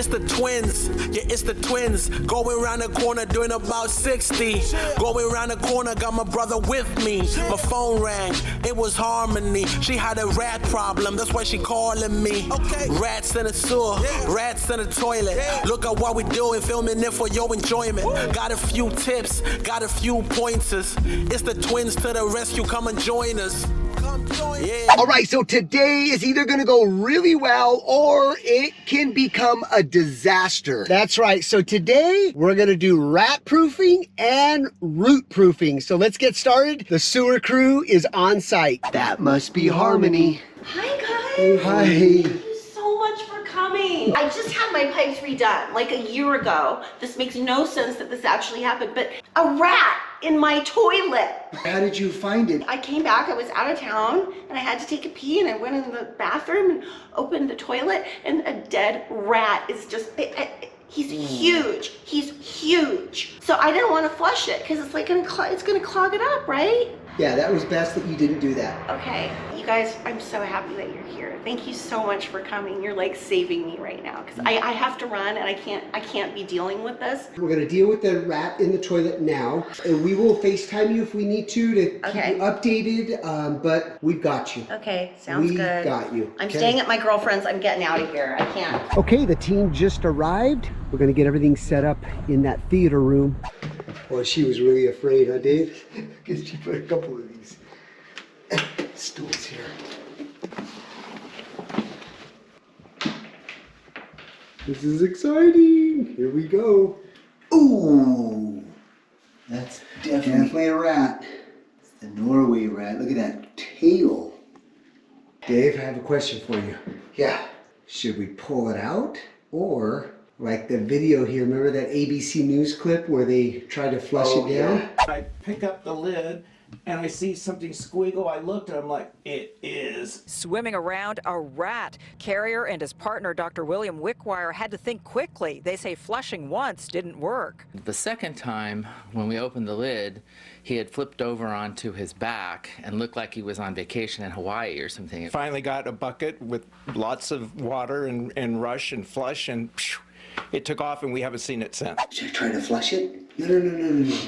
It's the twins, yeah, it's the twins. Going around the corner doing about 60. Going around the corner, got my brother with me. My phone rang, it was Harmony. She had a rat problem, that's why she calling me. Rats in the sewer, rats in the toilet. Look at what we doing, filming it for your enjoyment. Got a few tips, got a few pointers. It's the twins to the rescue, come and join us. Yeah. All right, so today is either gonna go really well or it can become a disaster. That's right, so today we're gonna do rat proofing and root proofing. So let's get started. The sewer crew is on site. That must be Harmony. Hi guys. Hi. Thank you so much for coming. I just had my pipes redone like a year ago. This makes no sense that this actually happened, but a rat in my toilet. How did you find it? I came back, I was out of town, and I had to take a pee, and I went in the bathroom and opened the toilet, and a dead rat is just, he's huge. He's huge. So I didn't want to flush it, because it's like it's gonna clog it up, right? Yeah, that was best that you didn't do that. Okay, you guys, I'm so happy that you're here. Thank you so much for coming. You're like saving me right now, because I have to run, and I can't be dealing with this. We're gonna deal with the rat in the toilet now, and we will FaceTime you if we need to keep you updated, but we've got you. Okay, sounds good. We got you. I'm staying at my girlfriend's. I'm getting out of here. I can't. Okay, the team just arrived. We're gonna get everything set up in that theater room. Well, she was really afraid, huh, Dave? Because she put a couple of these stools here. This is exciting. Here we go. Ooh, that's definitely a rat. It's the Norway rat. Look at that tail. Dave, I have a question for you. Yeah. Should we pull it out or like the video here? Remember that ABC News clip where they tried to flush it down? Yeah. I pick up the lid and I see something squiggle. I looked and I'm like, it is. Swimming around a rat. Carrier and his partner, Dr. William Wickwire, had to think quickly. They say flushing once didn't work. The second time, when we opened the lid, he had flipped over onto his back and looked like he was on vacation in Hawaii or something. Finally got a bucket with lots of water and rush and flush, and it took off, and we haven't seen it since. Should I try to flush it? No.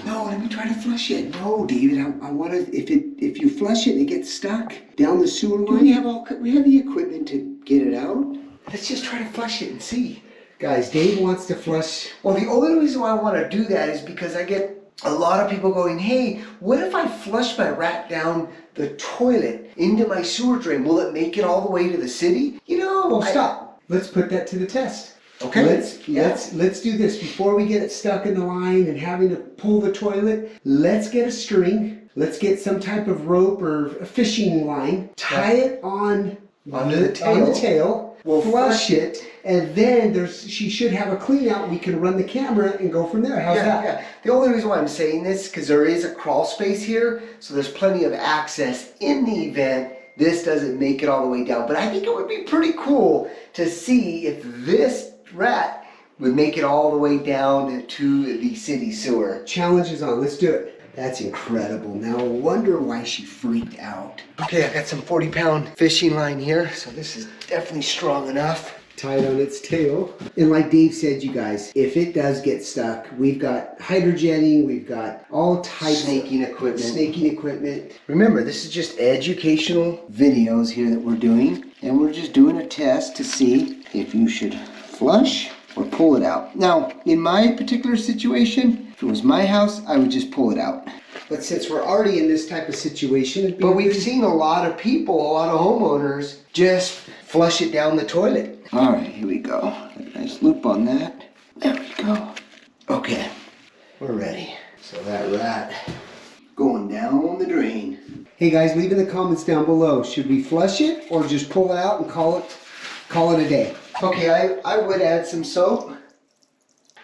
No, let me try to flush it. No, David, I want to. If you flush it and it gets stuck down the sewer line, we have the equipment to get it out. Let's just try to flush it and see. Guys, Dave wants to flush. Well, the only reason why I want to do that is because I get a lot of people going, hey, what if I flush my rat down the toilet into my sewer drain? Will it make it all the way to the city? You know, well, stop. Let's put that to the test. Okay. Let's do this. Before we get it stuck in the line and having to pull the toilet, let's get a string. Let's get some type of rope or a fishing line. Tie it on the tail. We'll flush it, and then she should have a clean out. We can run the camera and go from there. How's that? Yeah. The only reason why I'm saying this because there is a crawl space here, so there's plenty of access in the event this doesn't make it all the way down. But I think it would be pretty cool to see if this rat would make it all the way down to the city sewer. Challenge is on. Let's do it. That's incredible. Now I wonder why she freaked out. Okay, I got some 40-pound fishing line here, so this is definitely strong enough. Tied on its tail. And like Dave said, you guys, if it does get stuck, we've got hydrojetting, we've got all types of snaking equipment. Remember, this is just educational videos here that we're doing, and we're just doing a test to see if you should flush or pull it out. Now, in my particular situation, if it was my house, I would just pull it out. But since we're already in this type of situation, but we've seen a lot of people, a lot of homeowners, just flush it down the toilet. All right, here we go. A nice loop on that. There we go. Okay, we're ready. So that rat going down the drain. Hey guys, leave in the comments down below. Should we flush it or just pull it out and call it a day? Okay, I would add some soap.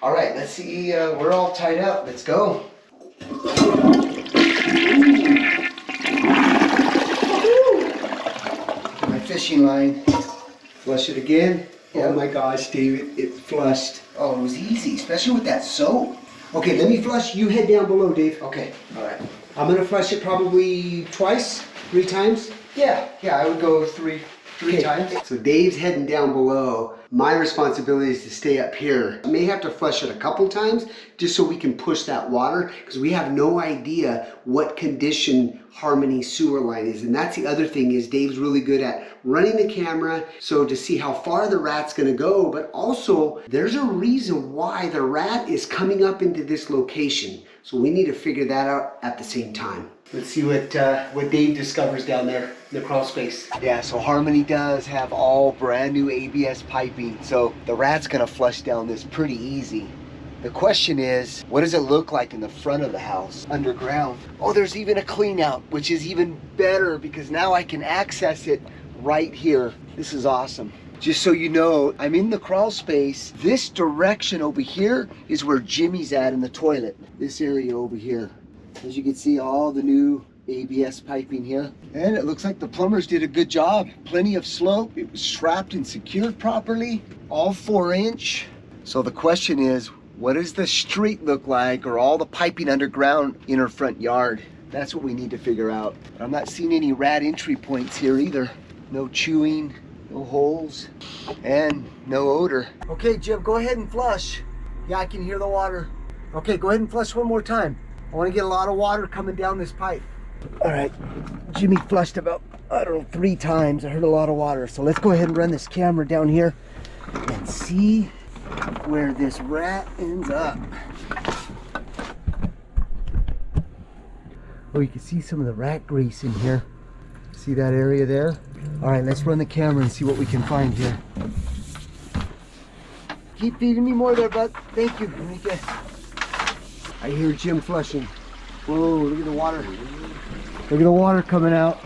All right, let's see, we're all tied up. Let's go. My fishing line. Flush it again. Yep. Oh my gosh, David, it flushed. Oh, it was easy, especially with that soap. Okay, let me flush. You head down below, Dave. Okay, all right. I'm gonna flush it probably twice, 3 times. Yeah, I would go 3 3 times. So Dave's heading down below. My responsibility is to stay up here. I may have to flush it a couple times just so we can push that water because we have no idea what condition Harmony's sewer line is. And that's the other thing is Dave's really good at running the camera so to see how far the rat's gonna go, but also there's a reason why the rat is coming up into this location. So we need to figure that out at the same time. Let's see what Dave discovers down there in the crawl space. Yeah, so Harmony does have all brand new ABS piping, so the rat's gonna flush down this pretty easy. The question is, what does it look like in the front of the house, underground? Oh, there's even a clean out, which is even better because now I can access it right here. This is awesome. Just so you know, I'm in the crawl space. This direction over here is where Jimmy's at in the toilet. This area over here. As you can see, all the new ABS piping here. And it looks like the plumbers did a good job. Plenty of slope. It was strapped and secured properly. All 4-inch. So the question is, what does the street look like or all the piping underground in her front yard? That's what we need to figure out. I'm not seeing any rat entry points here either. No chewing, no holes, and no odor. Okay, Jim, go ahead and flush. Yeah, I can hear the water. Okay, go ahead and flush one more time. I want to get a lot of water coming down this pipe. All right, Jimmy flushed about, 3 times. I heard a lot of water. So let's go ahead and run this camera down here and see where this rat ends up. Oh, you can see some of the rat grease in here. See that area there? All right, let's run the camera and see what we can find here. Keep feeding me more there, bud. Thank you, Enrique. I hear Jim flushing. Whoa, look at the water. Look at the water coming out.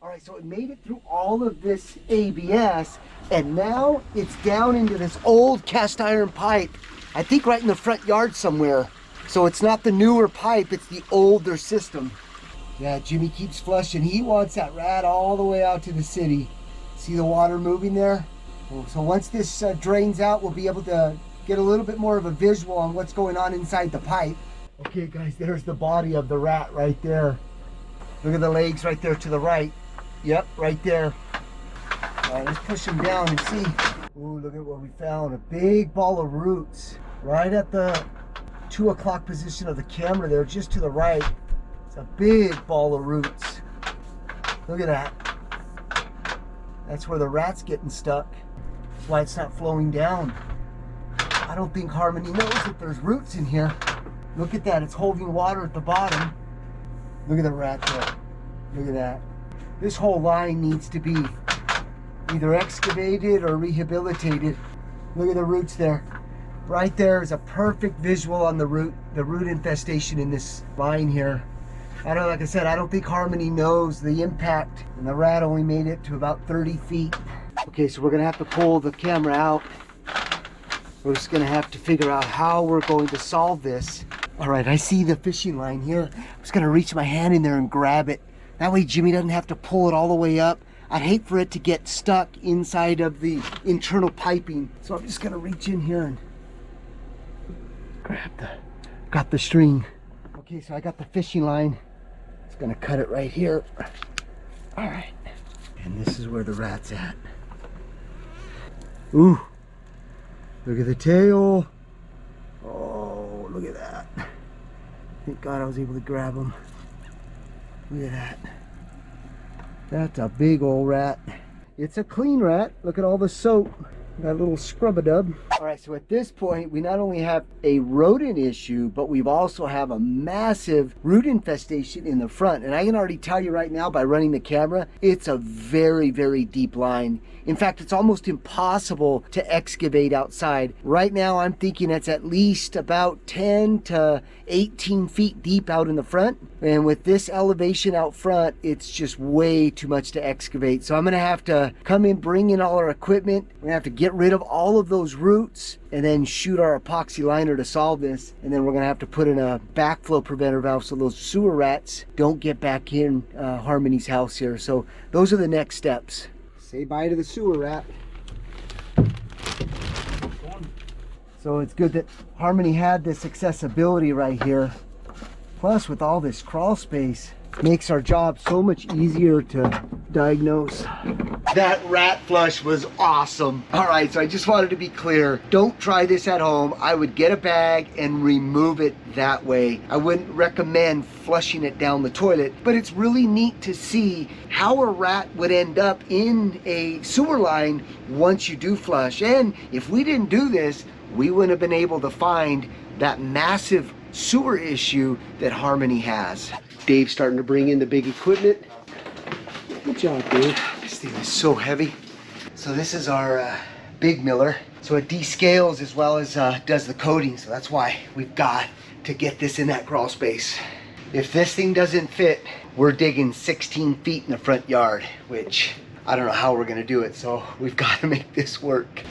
All right, so it made it through all of this ABS, and now it's down into this old cast iron pipe. I think right in the front yard somewhere. So it's not the newer pipe, it's the older system. Yeah, Jimmy keeps flushing. He wants that rat all the way out to the city. See the water moving there? So once this drains out, we'll be able to get a little bit more of a visual on what's going on inside the pipe. Okay guys, there's the body of the rat right there. Look at the legs right there to the right. Yep, right there. All right, let's push him down and see. Ooh, look at what we found. A big ball of roots right at the 2 o'clock position of the camera there, just to the right. It's a big ball of roots. Look at that. That's where the rat's getting stuck. That's why it's not flowing down. I don't think Harmony knows that there's roots in here. Look at that, it's holding water at the bottom. Look at the rat there. Look at that. This whole line needs to be either excavated or rehabilitated. Look at the roots there. Right there is a perfect visual on the root infestation in this line here. I don't, like I said, I don't think Harmony knows the impact, and the rat only made it to about 30 feet. Okay, so we're gonna have to pull the camera out. We're just gonna have to figure out how we're going to solve this. All right, I see the fishing line here. I'm just gonna reach my hand in there and grab it. That way Jimmy doesn't have to pull it all the way up. I'd hate for it to get stuck inside of the internal piping. So I'm just gonna reach in here and got the string. Okay, so I got the fishing line. Just gonna cut it right here. All right, and this is where the rat's at. Ooh, look at the tail. Oh, look at that. Thank God I was able to grab him. Look at that. That's a big old rat. It's a clean rat. Look at all the soap. Got a little scrub-a-dub. All right, so at this point, we not only have a rodent issue, but we've also have a massive root infestation in the front. And I can already tell you right now by running the camera, it's a very, very deep line. In fact, it's almost impossible to excavate outside. Right now, I'm thinking it's at least about 10 to 18 feet deep out in the front. And with this elevation out front, it's just way too much to excavate. So I'm gonna have to come in, bring in all our equipment. We're gonna have to get rid of all of those roots and then shoot our epoxy liner to solve this. And then we're gonna have to put in a backflow preventer valve so those sewer rats don't get back in Harmony's house here. So those are the next steps. Say bye to the sewer rat. So it's good that Harmony had this accessibility right here. Plus with all this crawl space, makes our job so much easier to diagnose. That rat flush was awesome. All right, so I just wanted to be clear. Don't try this at home. I would get a bag and remove it that way. I wouldn't recommend flushing it down the toilet, but it's really neat to see how a rat would end up in a sewer line once you do flush. And if we didn't do this, we wouldn't have been able to find that massive sewer issue that Harmony has. Dave's starting to bring in the big equipment. Good job, Dave. This thing is so heavy. So this is our big miller. So it descales as well as does the coating. So that's why we've got to get this in that crawl space. If this thing doesn't fit, we're digging 16 feet in the front yard, which I don't know how we're gonna do it. So we've got to make this work.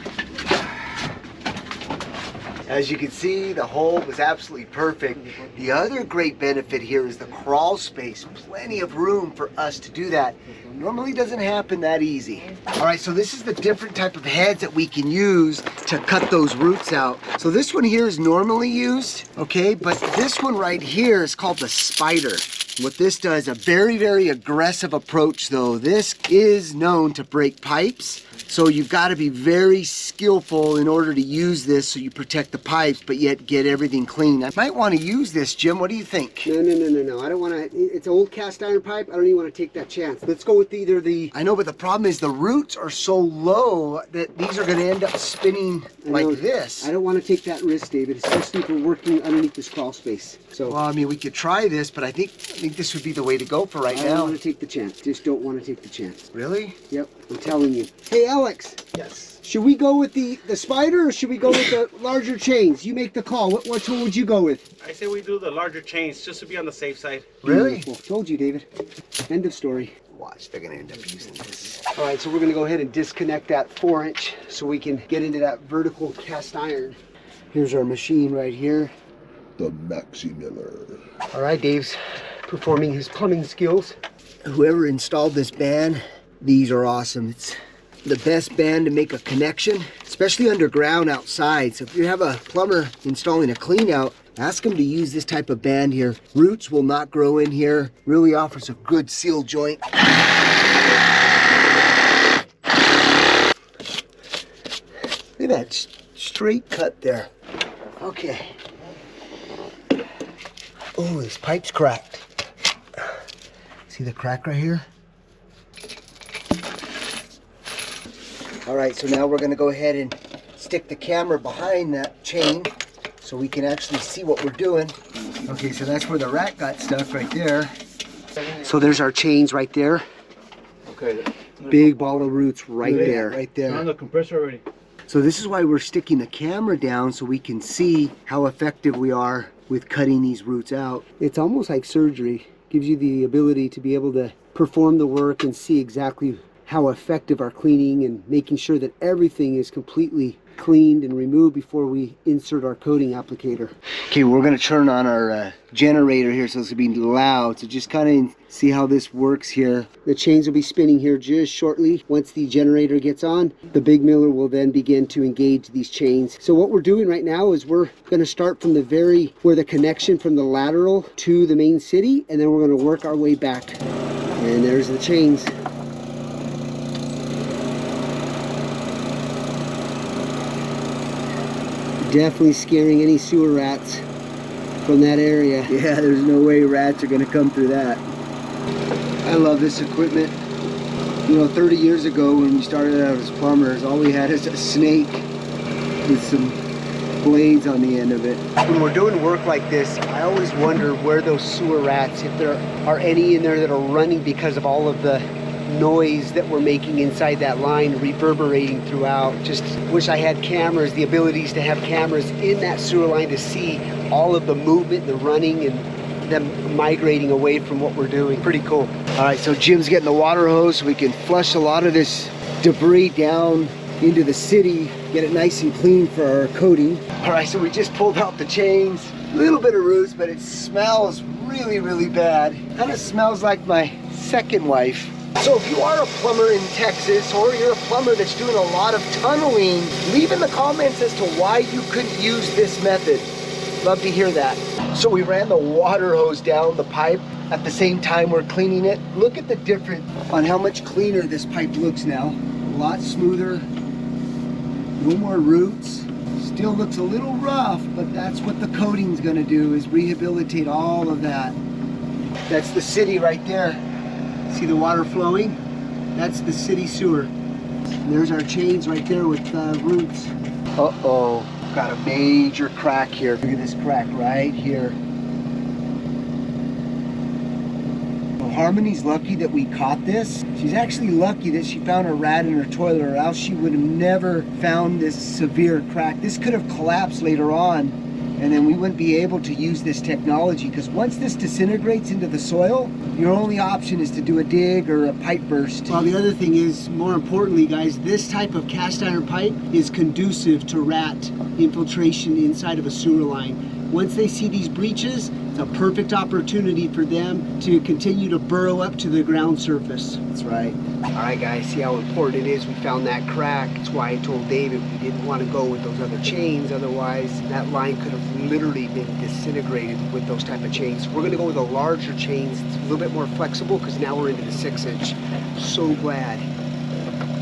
As you can see, the hole was absolutely perfect. The other great benefit here is the crawl space. Plenty of room for us to do that. Normally doesn't happen that easy. All right, so this is the different type of heads that we can use to cut those roots out. So this one here is normally used, okay? But this one right here is called the spider. What this does, a very, very aggressive approach though. This is known to break pipes. So you've got to be very skillful in order to use this so you protect the pipes, but yet get everything clean. I might want to use this, Jim. What do you think? No. I don't want to. It's an old cast iron pipe. I don't even want to take that chance. Let's go with either the... I know, but the problem is the roots are so low that these are going to end up spinning like this. I don't want to take that risk, David, especially if we're working underneath this crawl space. So, well, I mean, we could try this, but I think this would be the way to go for right now. I don't want to take the chance. Just don't want to take the chance. Really? Yep, I'm telling you. Hey, Alex. Yes. Should we go with the spider or should we go with the larger chains? You make the call. Which one would you go with? I say we do the larger chains just to be on the safe side. Really? Well, told you, David. End of story. Watch, they're gonna end up using this. All right, so we're gonna go ahead and disconnect that 4-inch so we can get into that vertical cast iron. Here's our machine right here. The Maxi Miller. All right, Dave's performing his plumbing skills. Whoever installed this band, these are awesome. It's the best band to make a connection, especially underground outside. So if you have a plumber installing a clean out, ask him to use this type of band here. Roots will not grow in here. Really offers a good seal joint. Look at that straight cut there. Okay. Oh, this pipe's cracked. See the crack right here? All right, so now we're gonna go ahead and stick the camera behind that chain so we can actually see what we're doing. Okay, so that's where the rat got stuck right there. So there's our chains right there. Okay. Big ball of roots right there, right there. On the compressor already. So this is why we're sticking the camera down so we can see how effective we are with cutting these roots out. It's almost like surgery. Gives you the ability to be able to perform the work and see exactly how effective our cleaning and making sure that everything is completely cleaned and removed before we insert our coating applicator. Okay, we're going to turn on our generator here so it's going to be loud. So just kind of see how this works here. The chains will be spinning here just shortly. Once the generator gets on, the big miller will then begin to engage these chains. So what we're doing right now is we're going to start from where the connection from the lateral to the main city, and then we're going to work our way back. And there's the chains. Definitely scaring any sewer rats from that area. Yeah, there's no way rats are gonna come through that. I love this equipment. You know, 30 years ago when we started out as plumbers, all we had is a snake with some blades on the end of it. When we're doing work like this, I always wonder where those sewer rats, if there are any in there that are running because of all of the noise that we're making inside that line reverberating throughout. Just wish I had cameras, the abilities to have cameras in that sewer line to see all of the movement, the running, and them migrating away from what we're doing. Pretty cool. All right, so Jim's getting the water hose so we can flush a lot of this debris down into the city, get it nice and clean for our coating. All right, so we just pulled out the chains. A little bit of roots, but it smells really, really bad. Kind of smells like my second wife. So if you are a plumber in Texas, or you're a plumber that's doing a lot of tunneling, leave in the comments as to why you couldn't use this method. Love to hear that. So we ran the water hose down the pipe at the same time we're cleaning it. Look at the difference on how much cleaner this pipe looks now. A lot smoother, no more roots. Still looks a little rough, but that's what the coating's gonna do, is rehabilitate all of that. That's the city right there. See the water flowing? That's the city sewer. And there's our chains right there with roots. Uh-oh, got a major crack here. Look at this crack right here. Well, Harmony's lucky that we caught this. She's actually lucky that she found a rat in her toilet, or else she would have never found this severe crack. This could have collapsed later on, and then we wouldn't be able to use this technology, because once this disintegrates into the soil, your only option is to do a dig or a pipe burst. Well, the other thing is, more importantly, guys, this type of cast iron pipe is conducive to rat infiltration inside of a sewer line. Once they see these breaches, it's a perfect opportunity for them to continue to burrow up to the ground surface. That's right. All right, guys, see how important it is we found that crack. That's why I told David we didn't want to go with those other chains. Otherwise, that line could have literally been disintegrated with those type of chains. We're going to go with the larger chains. It's a little bit more flexible because now we're into the 6-inch. So glad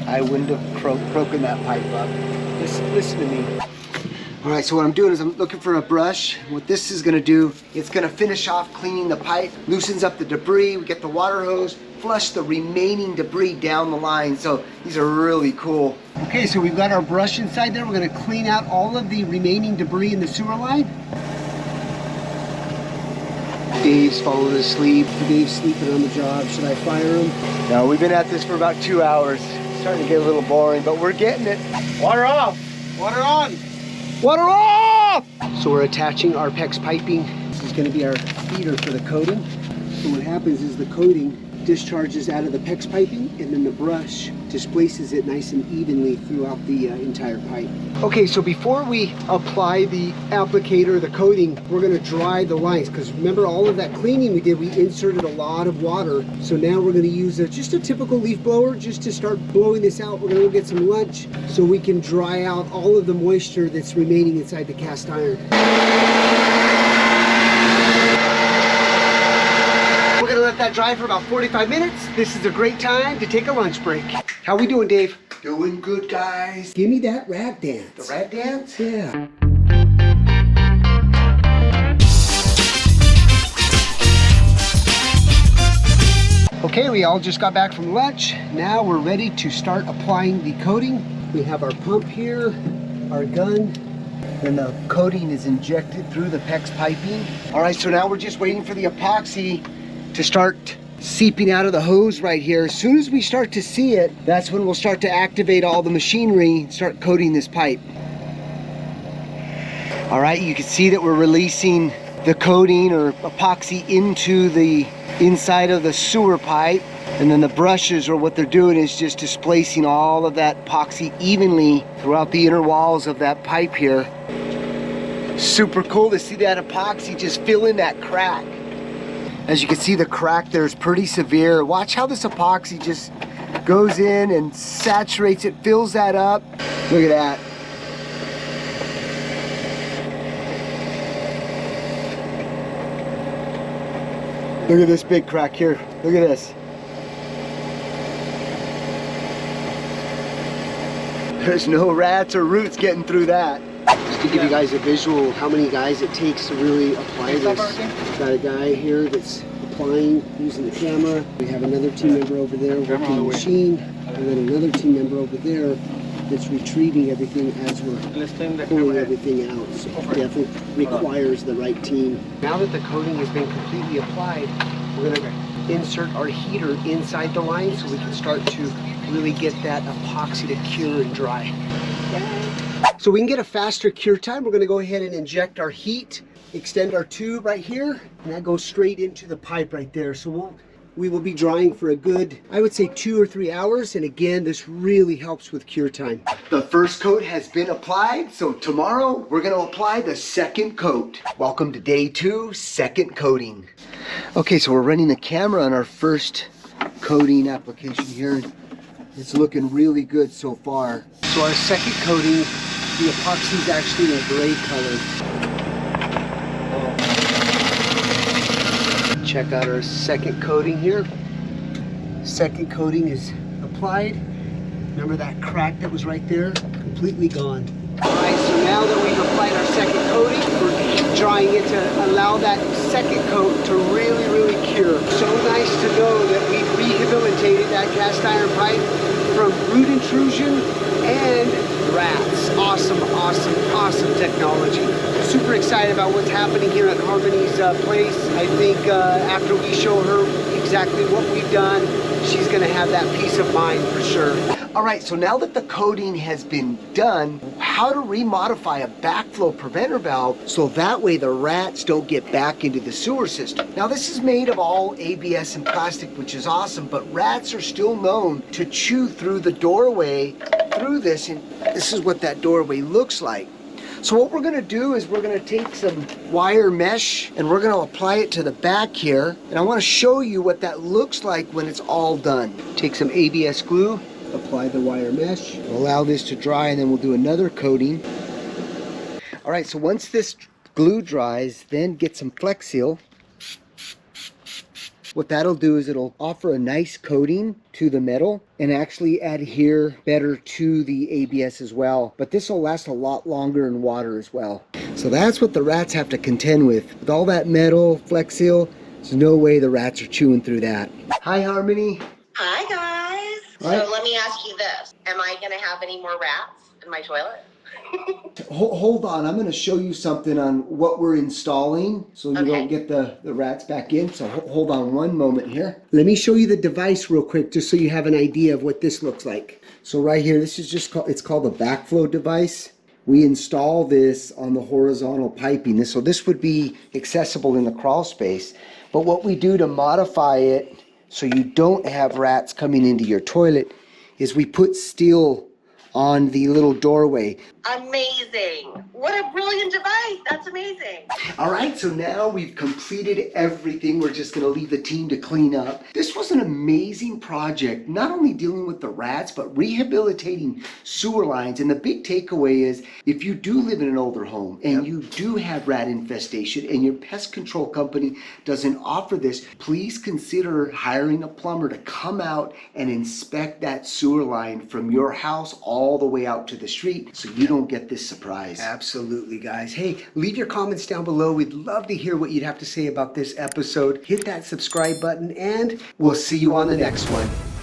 I wouldn't have broken that pipe up. Listen to me. All right, so what I'm doing is I'm looking for a brush. What this is gonna do, it's gonna finish off cleaning the pipe, loosens up the debris, we get the water hose, flush the remaining debris down the line. So these are really cool. Okay, so we've got our brush inside there. We're gonna clean out all of the remaining debris in the sewer line. Dave's falling asleep. Dave's sleeping on the job. Should I fire him? No, we've been at this for about 2 hours. It's starting to get a little boring, but we're getting it. Water off! Water on! Water off! So we're attaching our PEX piping. This is going to be our feeder for the coating. So what happens is the coating discharges out of the PEX piping, and then the brush displaces it nice and evenly throughout the entire pipe. Okay, so before we apply the applicator, the coating, we're going to dry the lines, because remember all of that cleaning we did, we inserted a lot of water. So now we're going to use just a typical leaf blower just to start blowing this out. We're going to go get some lunch so we can dry out all of the moisture that's remaining inside the cast iron. We're gonna let that dry for about 45 minutes. This is a great time to take a lunch break. How we doing, Dave? Doing good, guys. Give me that rat dance. The rat dance? Yeah. Okay, we all just got back from lunch. Now we're ready to start applying the coating. We have our pump here, our gun, and the coating is injected through the PEX piping. All right, so now we're just waiting for the epoxy to start seeping out of the hose right here. As soon as we start to see it, that's when we'll start to activate all the machinery and start coating this pipe. All right, you can see that we're releasing the coating or epoxy into the inside of the sewer pipe, and then the brushes, or what they're doing, is just displacing all of that epoxy evenly throughout the inner walls of that pipe here. Super cool to see that epoxy just fill in that crack. As you can see, the crack there is pretty severe. Watch how this epoxy just goes in and saturates it, fills that up. Look at that. Look at this big crack here. Look at this. There's no rats or roots getting through that. Just to give you guys a visual of how many guys it takes to really apply this. Got a guy here that's applying using the camera. We have another team member over there working the machine, and then another team member over there that's retrieving everything as we're pulling everything out. So it definitely requires the right team. Now that the coating has been completely applied, we're going to insert our heater inside the line so we can start to really get that epoxy to cure and dry. So we can get a faster cure time, we're going to go ahead and inject our heat, extend our tube right here, and that goes straight into the pipe right there. So we will be drying for a good, I would say 2 or 3 hours, and again, this really helps with cure time. The first coat has been applied, so tomorrow we're going to apply the second coat. Welcome to day 2, second coating. Okay, so we're running the camera on our first coating application here. It's looking really good so far. So our second coating, the epoxy is actually in a gray color. check out our second coating here. Second coating is applied. Remember that crack that was right there? Completely gone. All right, so now that we've applied our second coating, we're drying it to allow that second coat to really, really cure. So nice to know that we've rehabilitated that cast iron pipe from root intrusion and rats. Awesome, awesome, awesome technology. Super excited about what's happening here at Harmony's place. I think after we show her exactly what we've done, she's gonna have that peace of mind for sure. All right, so now that the coating has been done, how to remodify a backflow preventer valve so that way the rats don't get back into the sewer system. Now this is made of all ABS and plastic, which is awesome, but rats are still known to chew through the doorway through this, and this is what that doorway looks like. So what we're gonna do is we're gonna take some wire mesh and we're gonna apply it to the back here. And I wanna show you what that looks like when it's all done. Take some ABS glue, apply the wire mesh, allow this to dry, and then we'll do another coating. All right, so once this glue dries, then get some Flex Seal. What that'll do is it'll offer a nice coating to the metal and actually adhere better to the ABS as well. But this will last a lot longer in water as well. So that's what the rats have to contend with. With all that metal, Flex Seal, there's no way the rats are chewing through that. Hi, Harmony. Hi, guys. Right. So let me ask you this. Am I going to have any more rats in my toilet? Hold on, I'm going to show you something on what we're installing so you don't get the rats back in. So hold on one moment here. Let me show you the device real quick just so you have an idea of what this looks like. So right here, this is just called, it's called the Backflow Device. We install this on the horizontal piping. So this would be accessible in the crawl space. But what we do to modify it so you don't have rats coming into your toilet is we put steel on the little doorway. Amazing. What a brilliant device. That's amazing. All right, so now we've completed everything. We're just gonna leave the team to clean up. This was an amazing project, not only dealing with the rats, but rehabilitating sewer lines. And the big takeaway is, if you do live in an older home and you do have rat infestation and your pest control company doesn't offer this, please consider hiring a plumber to come out and inspect that sewer line from your house all the way out to the street so you don't get this surprise. Absolutely, guys. Hey, leave your comments down below. We'd love to hear what you'd have to say about this episode. Hit that subscribe button and we'll see you on the next one.